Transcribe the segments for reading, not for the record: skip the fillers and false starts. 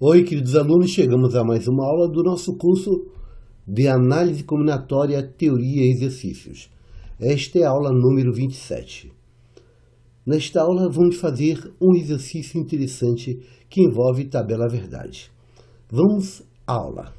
Oi, queridos alunos, chegamos a mais uma aula do nosso curso de Análise Combinatória, Teoria e Exercícios. Esta é a aula número 27. Nesta aula vamos fazer um exercício interessante que envolve tabela verdade. Vamos à aula.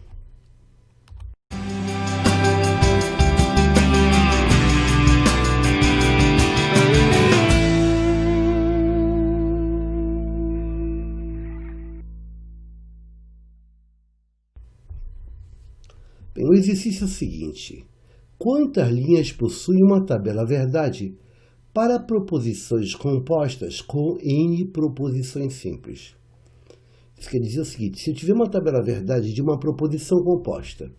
Bem, o exercício é o seguinte: quantas linhas possui uma tabela verdade para proposições compostas com N proposições simples? Isso quer dizer o seguinte: se eu tiver uma tabela verdade de uma proposição composta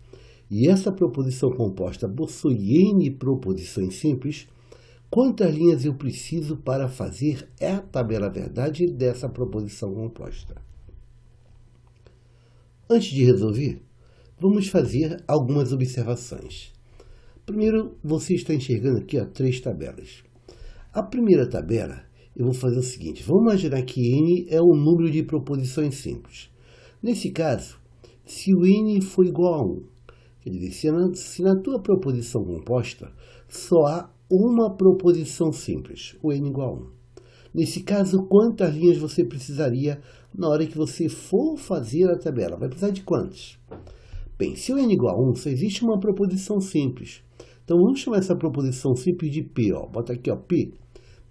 e essa proposição composta possui N proposições simples, quantas linhas eu preciso para fazer a tabela verdade dessa proposição composta? Antes de resolver, vamos fazer algumas observações. Primeiro, você está enxergando aqui três tabelas. A primeira tabela, eu vou fazer o seguinte: vamos imaginar que N é o número de proposições simples. Nesse caso, se o N for igual a 1, quer dizer, se na tua proposição composta só há uma proposição simples, o N igual a 1. Nesse caso, quantas linhas você precisaria na hora que você for fazer a tabela? Vai precisar de quantas? Bem, se o N igual a 1, só existe uma proposição simples. Então, vamos chamar essa proposição simples de P. Bota aqui, P.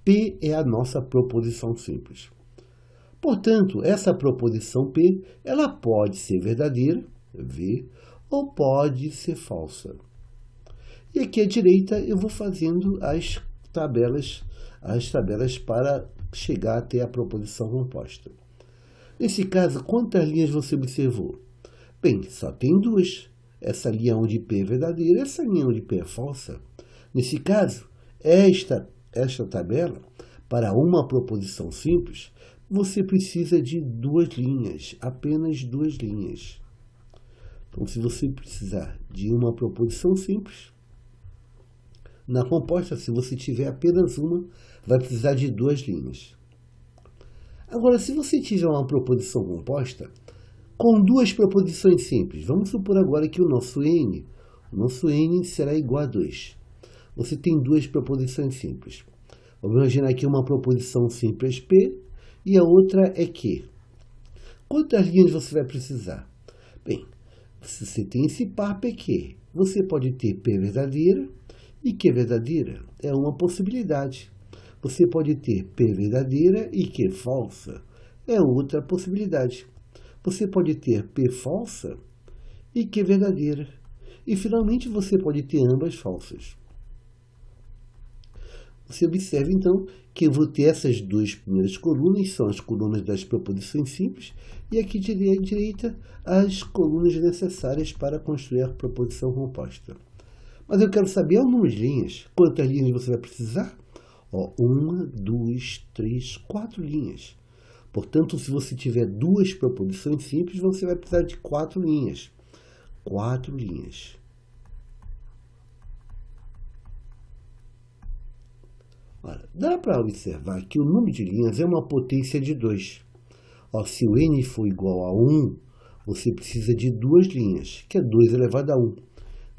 P é a nossa proposição simples. Portanto, essa proposição P, ela pode ser verdadeira, V, ou pode ser falsa. E aqui à direita, eu vou fazendo as tabelas para chegar até a proposição composta. Nesse caso, quantas linhas você observou? Bem, só tem duas. Essa linha onde P é verdadeira e essa linha onde P é falsa. Nesse caso, esta tabela, para uma proposição simples, você precisa de duas linhas, apenas duas linhas. Então, se você precisar de uma proposição simples, na composta, se você tiver apenas uma, vai precisar de duas linhas. Agora, se você tiver uma proposição composta com duas proposições simples, vamos supor agora que o nosso N será igual a 2. Você tem duas proposições simples. Vamos imaginar aqui uma proposição simples P e a outra é Q. Quantas linhas você vai precisar? Bem, se você tem esse par PQ, você pode ter P verdadeira e Q verdadeira. É uma possibilidade. Você pode ter P verdadeira e Q falsa. É outra possibilidade. Você pode ter P falsa e Q verdadeira. E, finalmente, você pode ter ambas falsas. Você observa, então, que eu vou ter essas duas primeiras colunas, são as colunas das proposições simples, e aqui à direita, as colunas necessárias para construir a proposição composta. Mas eu quero saber o número de linhas. Quantas linhas você vai precisar? 1, 2, 3, 4 linhas. Portanto, se você tiver duas proposições simples, você vai precisar de 4 linhas. 4 linhas. Ora, dá para observar que o número de linhas é uma potência de 2. Se o N for igual a 1, você precisa de duas linhas, que é 2 elevado a 1.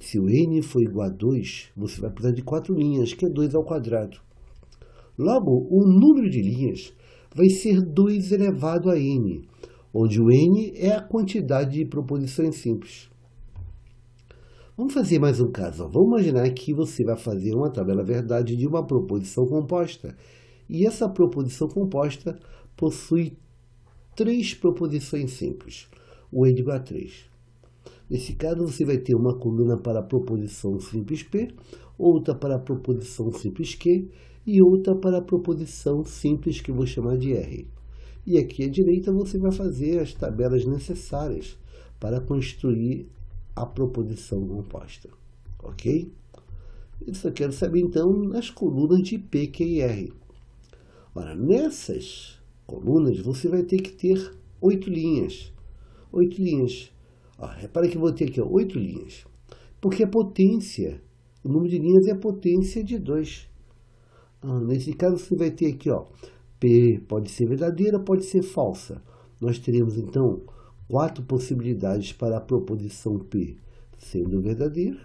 Se o N for igual a 2, você vai precisar de 4 linhas, que é 2 ao quadrado. Logo, o número de linhas vai ser 2 elevado a N, onde o N é a quantidade de proposições simples. Vamos fazer mais um caso. Vamos imaginar que você vai fazer uma tabela verdade de uma proposição composta. E essa proposição composta possui 3 proposições simples. O N igual a 3. Nesse caso, você vai ter uma coluna para a proposição simples P, outra para a proposição simples Q, e outra para a proposição simples que eu vou chamar de R. E aqui à direita você vai fazer as tabelas necessárias para construir a proposição composta. Ok? Eu só quero saber então as colunas de P, Q e R. Ora, nessas colunas você vai ter que ter 8 linhas. 8 linhas. Repara que eu vou ter aqui 8 linhas. Porque a potência, o número de linhas é a potência de 2. Nesse caso, você vai ter aqui, P pode ser verdadeira, pode ser falsa. Nós teremos, então, 4 possibilidades para a proposição P sendo verdadeira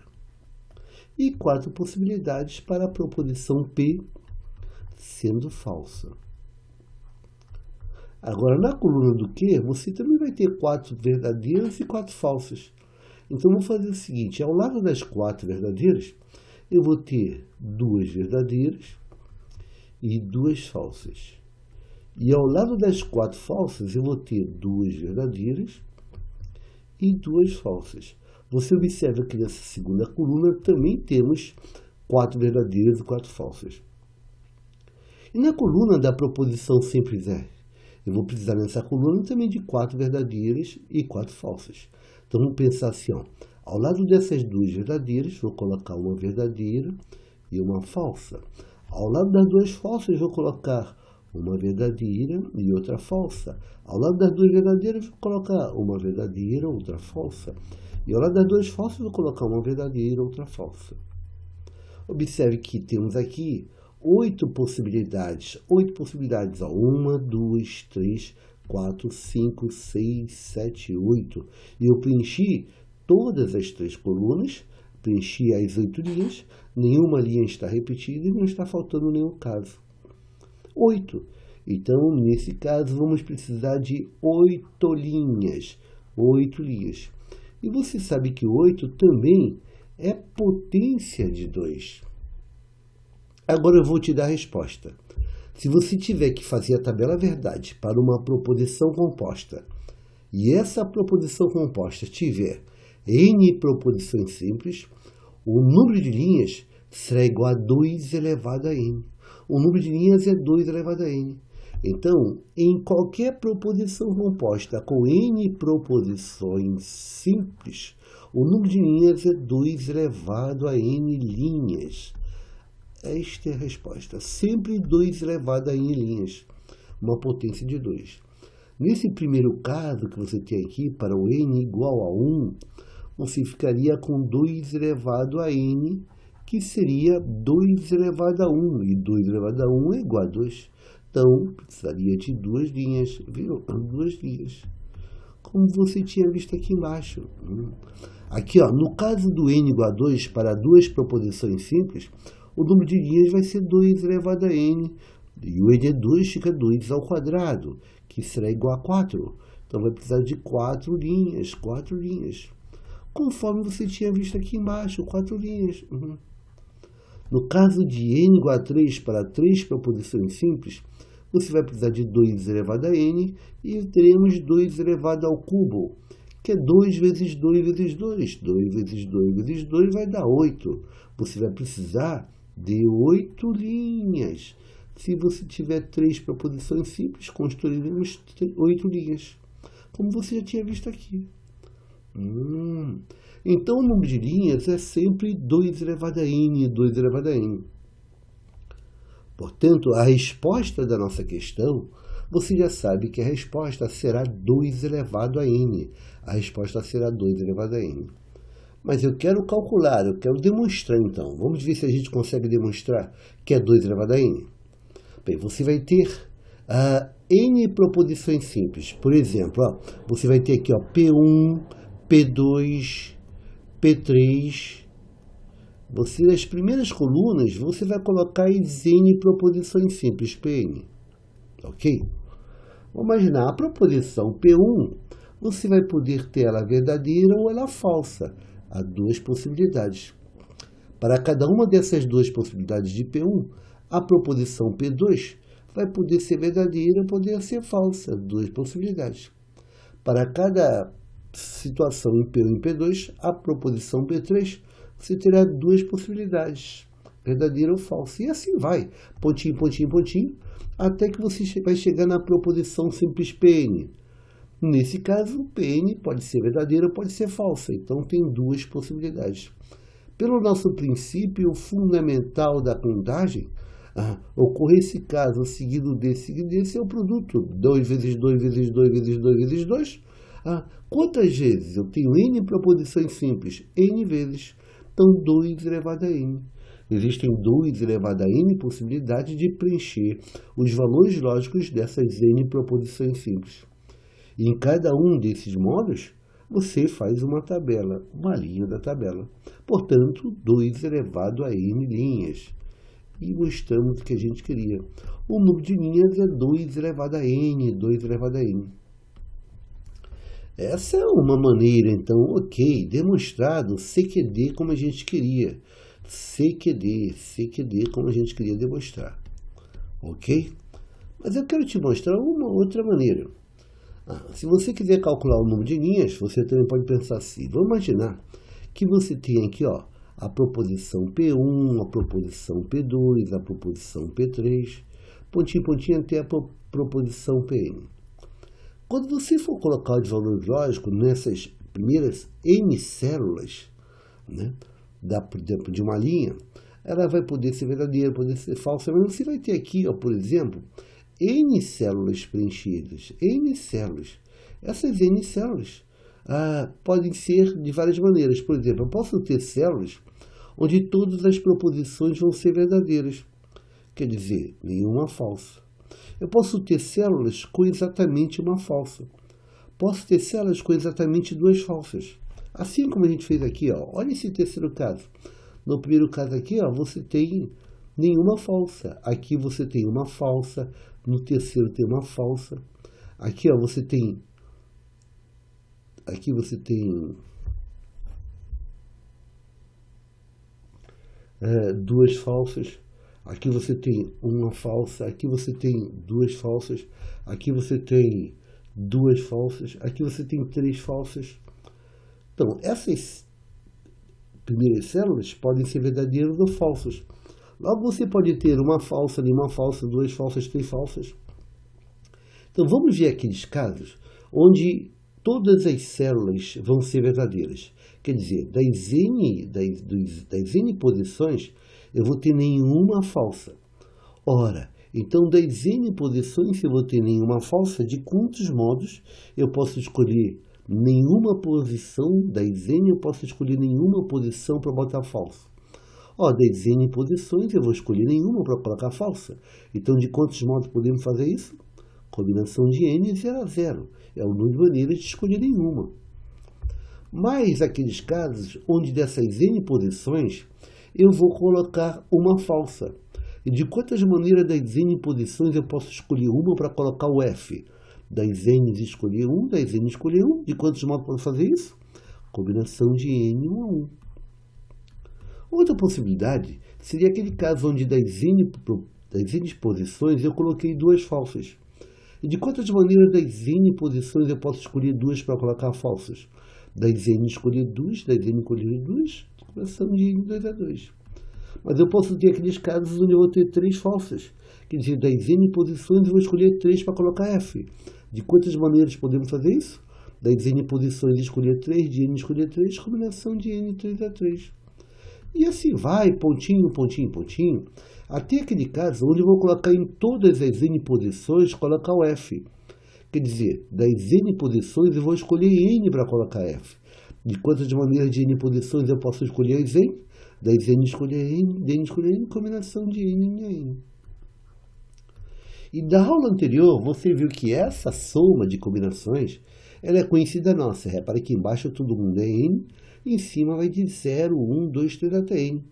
e 4 possibilidades para a proposição P sendo falsa. Agora, na coluna do Q, você também vai ter 4 verdadeiras e 4 falsas. Então, vou fazer o seguinte, ao lado das 4 verdadeiras, eu vou ter 2 verdadeiras e 2 falsas. E ao lado das 4 falsas, eu vou ter 2 verdadeiras e 2 falsas. Você observa que nessa segunda coluna também temos 4 verdadeiras e 4 falsas. E na coluna da proposição simples R, eu vou precisar nessa coluna também de 4 verdadeiras e 4 falsas. Então, vamos pensar assim, ó, ao lado dessas 2 verdadeiras, vou colocar uma verdadeira e uma falsa. Ao lado das 2 falsas, vou colocar uma verdadeira e outra falsa. Ao lado das 2 verdadeiras, vou colocar uma verdadeira e outra falsa. E ao lado das 2 falsas, vou colocar uma verdadeira e outra falsa. Observe que temos aqui 8 possibilidades. 8 possibilidades. 1, 2, 3, 4, 5, 6, 7, 8. E eu preenchi todas as 3 colunas, preenchi as 8 linhas, nenhuma linha está repetida e não está faltando nenhum caso. 8. Então, nesse caso, vamos precisar de 8 linhas. 8 linhas. E você sabe que 8 também é potência de 2. Agora eu vou te dar a resposta. Se você tiver que fazer a tabela verdade para uma proposição composta, e essa proposição composta tiver n proposições simples, o número de linhas será igual a 2 elevado a n. O número de linhas é 2 elevado a n. Então, em qualquer proposição composta com n proposições simples, o número de linhas é 2 elevado a n linhas. Esta é a resposta. Sempre 2 elevado a n linhas. Uma potência de 2. Nesse primeiro caso que você tem aqui, para o n igual a 1, você ficaria com 2 elevado a n, que seria 2 elevado a 1. E 2 elevado a 1 é igual a 2. Então, precisaria de 2 linhas. Viu? 2 linhas. Como você tinha visto aqui embaixo. Aqui, ó, no caso do n igual a 2, para 2 proposições simples, o número de linhas vai ser 2 elevado a n. E o n é 2, fica 2 ao quadrado, que será igual a 4. Então, vai precisar de 4 linhas. 4 linhas. Conforme você tinha visto aqui embaixo, 4 linhas. No caso de n igual a 3 para 3 proposições simples, você vai precisar de 2 elevado a n e teremos 2 elevado ao cubo, que é 2 vezes 2 vezes 2. 2 vezes 2 vezes 2 vai dar 8. Você vai precisar de 8 linhas. Se você tiver 3 proposições simples, construiremos 8 linhas, como você já tinha visto aqui. Então, o número de linhas é sempre 2 elevado a n, 2 elevado a n. Portanto, a resposta da nossa questão, você já sabe que a resposta será 2 elevado a n. A resposta será 2 elevado a n. Mas eu quero calcular, eu quero demonstrar então. Vamos ver se a gente consegue demonstrar que é 2 elevado a n. Bem, você vai ter n proposições simples. Por exemplo, ó, você vai ter aqui ó, P1, P2, P3. Você, nas primeiras colunas, você vai colocar as n proposições simples, Pn. Ok? Vamos imaginar, a proposição P1, você vai poder ter ela verdadeira ou ela falsa. Há 2 possibilidades. Para cada uma dessas 2 possibilidades de P1, a proposição P2 vai poder ser verdadeira ou poder ser falsa. 2 possibilidades. Para cada situação em P1 e P2, a proposição P3, você terá 2 possibilidades, verdadeira ou falsa. E assim vai, pontinho, pontinho, pontinho, até que você vai chegar na proposição simples Pn. Nesse caso, Pn pode ser verdadeira ou pode ser falsa. Então, tem 2 possibilidades. Pelo nosso princípio fundamental da contagem, ocorre esse caso seguido desse é o produto. 2 vezes 2 vezes 2 vezes 2 vezes 2. Quantas vezes eu tenho n proposições simples? N vezes. Então, 2 elevado a n. Existem 2 elevado a n possibilidades de preencher os valores lógicos dessas n proposições simples. E em cada um desses modos, você faz uma tabela, uma linha da tabela. Portanto, 2 elevado a n linhas. E mostramos o que a gente queria. O número de linhas é 2 elevado a n, 2 elevado a n. Essa é uma maneira, então, ok, demonstrado CQD como a gente queria. CQD como a gente queria demonstrar. Ok? Mas eu quero te mostrar uma outra maneira. Se você quiser calcular o número de linhas, você também pode pensar assim. Vamos imaginar que você tem aqui a proposição P1, a proposição P2, a proposição P3, pontinho, pontinho, até a proposição Pn. Quando você for colocar os valores lógicos nessas primeiras n células, né, de uma linha, ela vai poder ser verdadeira, poder ser falsa, mas você vai ter aqui, por exemplo, n células preenchidas, n células. Essas n células podem ser de várias maneiras. Por exemplo, eu posso ter células onde todas as proposições vão ser verdadeiras, quer dizer, nenhuma falsa. Eu posso ter células com exatamente uma falsa. Posso ter células com exatamente 2 falsas. Assim como a gente fez aqui, olha esse terceiro caso. No primeiro caso aqui, você tem nenhuma falsa. Aqui você tem uma falsa. No terceiro tem uma falsa. Aqui, você tem 2 falsas. Aqui você tem uma falsa, aqui você tem 2 falsas, aqui você tem 2 falsas, aqui você tem 3 falsas. Então, essas primeiras células podem ser verdadeiras ou falsas. Logo, você pode ter uma falsa, nenhuma falsa, 2 falsas, 3 falsas. Então, vamos ver aqueles casos onde todas as células vão ser verdadeiras. Quer dizer, das n posições, eu vou ter nenhuma falsa. Ora, então das n posições, se eu vou ter nenhuma falsa, de quantos modos eu posso escolher nenhuma posição? Das n eu posso escolher nenhuma posição para botar falsa. Das n posições eu vou escolher nenhuma para colocar falsa. Então, de quantos modos podemos fazer isso? Combinação de n 0 a 0. É o número de maneiras de escolher nenhuma. Mas aqueles casos onde dessas n posições eu vou colocar uma falsa. E de quantas maneiras das n posições eu posso escolher uma para colocar o f? Das n escolher 1, das n escolher 1. De quantos modos eu posso fazer isso? Combinação de n 1 a 1. Outra possibilidade seria aquele caso onde das n posições eu coloquei 2 falsas. E de quantas maneiras das n posições eu posso escolher 2 para colocar falsas? Das n escolher 2, das n escolher 2, combinação de n 2 a 2. Mas eu posso ter aqueles casos onde eu vou ter 3 falsas. Quer dizer, das n posições eu vou escolher 3 para colocar f. De quantas maneiras podemos fazer isso? Das n posições escolher 3, de n escolher 3, combinação de n 3 a 3. E assim vai, pontinho, pontinho, pontinho, até aquele caso onde eu vou colocar em todas as n posições, colocar o f. Quer dizer, das n posições eu vou escolher n para colocar f. De quantas maneiras de n posições eu posso escolher as n? Das n escolher n, de n escolher n, combinação de n em n. E da aula anterior, você viu que essa soma de combinações, ela é conhecida nossa. Repare que embaixo todo mundo é n, e em cima vai de 0, 1, 2, 3 até n.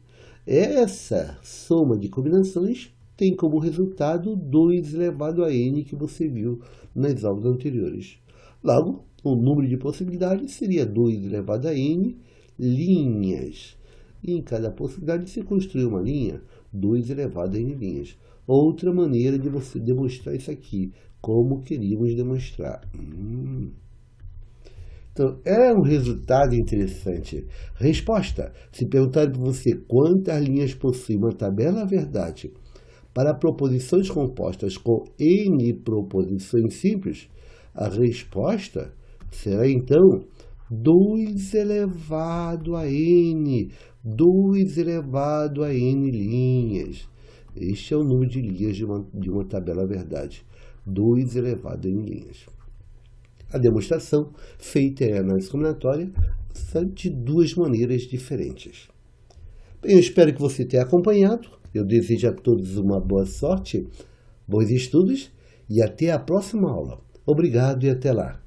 Essa soma de combinações tem como resultado 2 elevado a n que você viu nas aulas anteriores. Logo, o número de possibilidades seria 2 elevado a n linhas. E em cada possibilidade você construir uma linha, 2 elevado a n linhas. Outra maneira de você demonstrar isso aqui, como queríamos demonstrar. Então, é um resultado interessante. Resposta: se perguntarem para você quantas linhas possui uma tabela verdade para proposições compostas com n proposições simples, a resposta será então 2 elevado a n, 2 elevado a n linhas. Este é o número de linhas de uma tabela verdade, 2 elevado a n linhas. A demonstração feita é a análise combinatória de 2 maneiras diferentes. Bem, eu espero que você tenha acompanhado. Eu desejo a todos uma boa sorte, bons estudos e até a próxima aula. Obrigado e até lá.